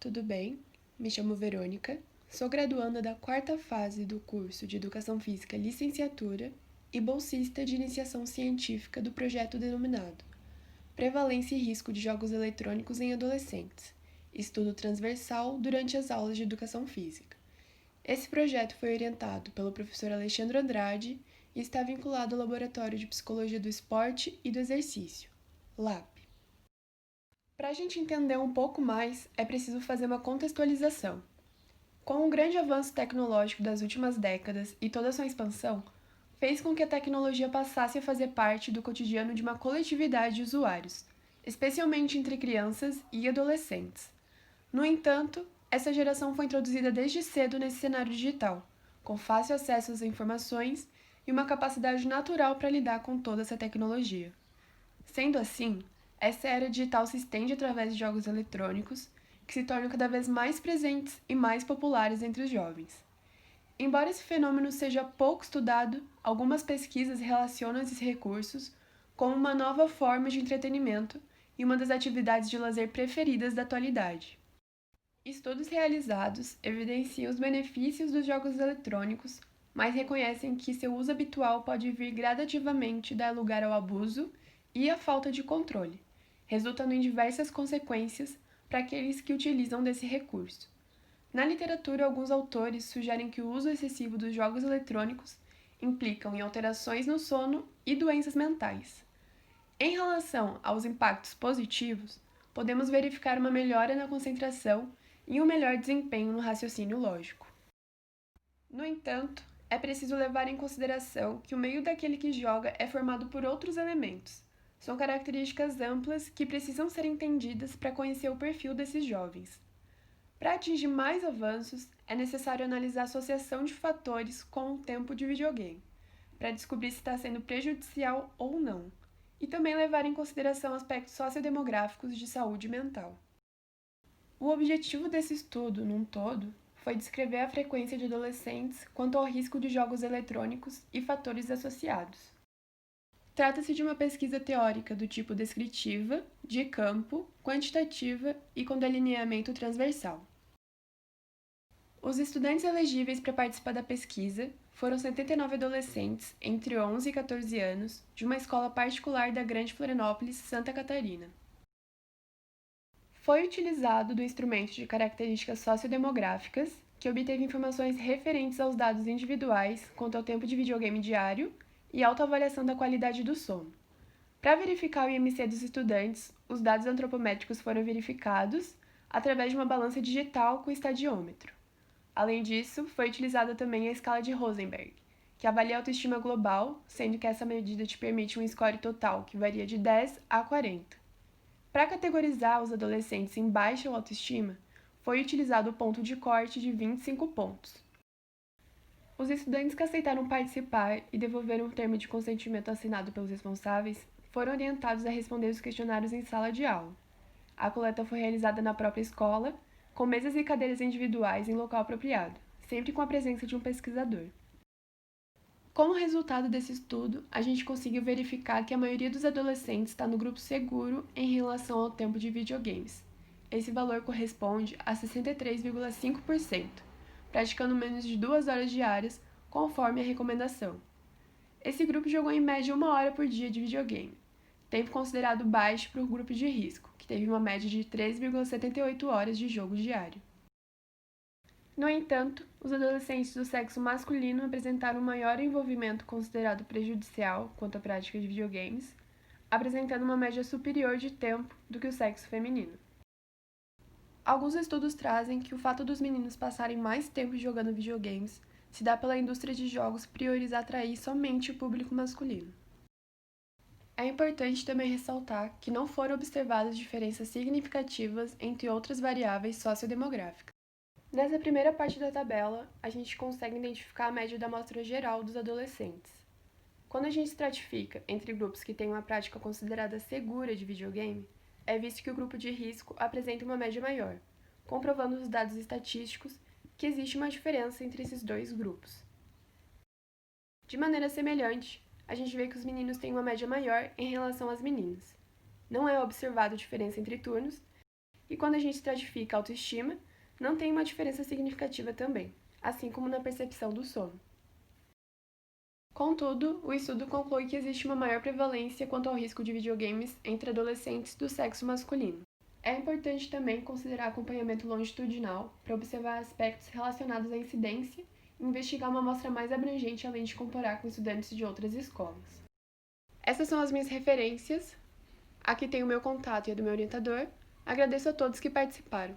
tudo bem? Me chamo Verônica, sou graduanda da quarta fase do curso de Educação Física Licenciatura e bolsista de iniciação científica do projeto denominado Prevalência e Risco de Jogos Eletrônicos em Adolescentes, estudo transversal durante as aulas de Educação Física. Esse projeto foi orientado pelo professor Alexandre Andrade e está vinculado ao Laboratório de Psicologia do Esporte e do Exercício, LAP. Para a gente entender um pouco mais, é preciso fazer uma contextualização. Com o grande avanço tecnológico das últimas décadas e toda a sua expansão, fez com que a tecnologia passasse a fazer parte do cotidiano de uma coletividade de usuários, especialmente entre crianças e adolescentes. No entanto, essa geração foi introduzida desde cedo nesse cenário digital, com fácil acesso às informações e uma capacidade natural para lidar com toda essa tecnologia. Sendo assim, essa era digital se estende através de jogos eletrônicos, que se tornam cada vez mais presentes e mais populares entre os jovens. Embora esse fenômeno seja pouco estudado, algumas pesquisas relacionam esses recursos como uma nova forma de entretenimento e uma das atividades de lazer preferidas da atualidade. Estudos realizados evidenciam os benefícios dos jogos eletrônicos, mas reconhecem que seu uso habitual pode vir gradativamente dar lugar ao abuso e à falta de controle, resultando em diversas consequências para aqueles que utilizam desse recurso. Na literatura, alguns autores sugerem que o uso excessivo dos jogos eletrônicos implicam em alterações no sono e doenças mentais. Em relação aos impactos positivos, podemos verificar uma melhora na concentração e um melhor desempenho no raciocínio lógico. No entanto, é preciso levar em consideração que o meio daquele que joga é formado por outros elementos. São características amplas que precisam ser entendidas para conhecer o perfil desses jovens. Para atingir mais avanços, é necessário analisar a associação de fatores com o tempo de videogame, para descobrir se está sendo prejudicial ou não, e também levar em consideração aspectos sociodemográficos de saúde mental. O objetivo desse estudo, num todo, foi descrever a frequência de adolescentes quanto ao risco de jogos eletrônicos e fatores associados. Trata-se de uma pesquisa teórica do tipo descritiva, de campo, quantitativa e com delineamento transversal. Os estudantes elegíveis para participar da pesquisa foram 79 adolescentes entre 11 e 14 anos de uma escola particular da Grande Florianópolis, Santa Catarina. Foi utilizado do instrumento de características sociodemográficas, que obteve informações referentes aos dados individuais quanto ao tempo de videogame diário e autoavaliação da qualidade do sono. Para verificar o IMC dos estudantes, os dados antropométricos foram verificados através de uma balança digital com estadiômetro. Além disso, foi utilizada também a escala de Rosenberg, que avalia a autoestima global, sendo que essa medida te permite um score total que varia de 10 a 40. Para categorizar os adolescentes em baixa autoestima, foi utilizado o ponto de corte de 25 pontos. Os estudantes que aceitaram participar e devolveram o termo de consentimento assinado pelos responsáveis foram orientados a responder os questionários em sala de aula. A coleta foi realizada na própria escola, com mesas e cadeiras individuais em local apropriado, sempre com a presença de um pesquisador. Como resultado desse estudo, a gente conseguiu verificar que a maioria dos adolescentes está no grupo seguro em relação ao tempo de videogames. Esse valor corresponde a 63,5%, praticando menos de 2 horas diárias, conforme a recomendação. Esse grupo jogou em média 1 hora por dia de videogame, tempo considerado baixo para o grupo de risco, que teve uma média de 3,78 horas de jogo diário. No entanto, os adolescentes do sexo masculino apresentaram um maior envolvimento considerado prejudicial quanto à prática de videogames, apresentando uma média superior de tempo do que o sexo feminino. Alguns estudos trazem que o fato dos meninos passarem mais tempo jogando videogames se dá pela indústria de jogos priorizar atrair somente o público masculino. É importante também ressaltar que não foram observadas diferenças significativas entre outras variáveis sociodemográficas. Nessa primeira parte da tabela, a gente consegue identificar a média da amostra geral dos adolescentes. Quando a gente estratifica entre grupos que têm uma prática considerada segura de videogame, é visto que o grupo de risco apresenta uma média maior, comprovando os dados estatísticos que existe uma diferença entre esses dois grupos. De maneira semelhante, a gente vê que os meninos têm uma média maior em relação às meninas. Não é observado diferença entre turnos, e quando a gente estratifica a autoestima, não tem uma diferença significativa também, assim como na percepção do sono. Contudo, o estudo conclui que existe uma maior prevalência quanto ao risco de videogames entre adolescentes do sexo masculino. É importante também considerar acompanhamento longitudinal para observar aspectos relacionados à incidência e investigar uma amostra mais abrangente além de comparar com estudantes de outras escolas. Essas são as minhas referências. Aqui tem o meu contato e a do meu orientador. Agradeço a todos que participaram.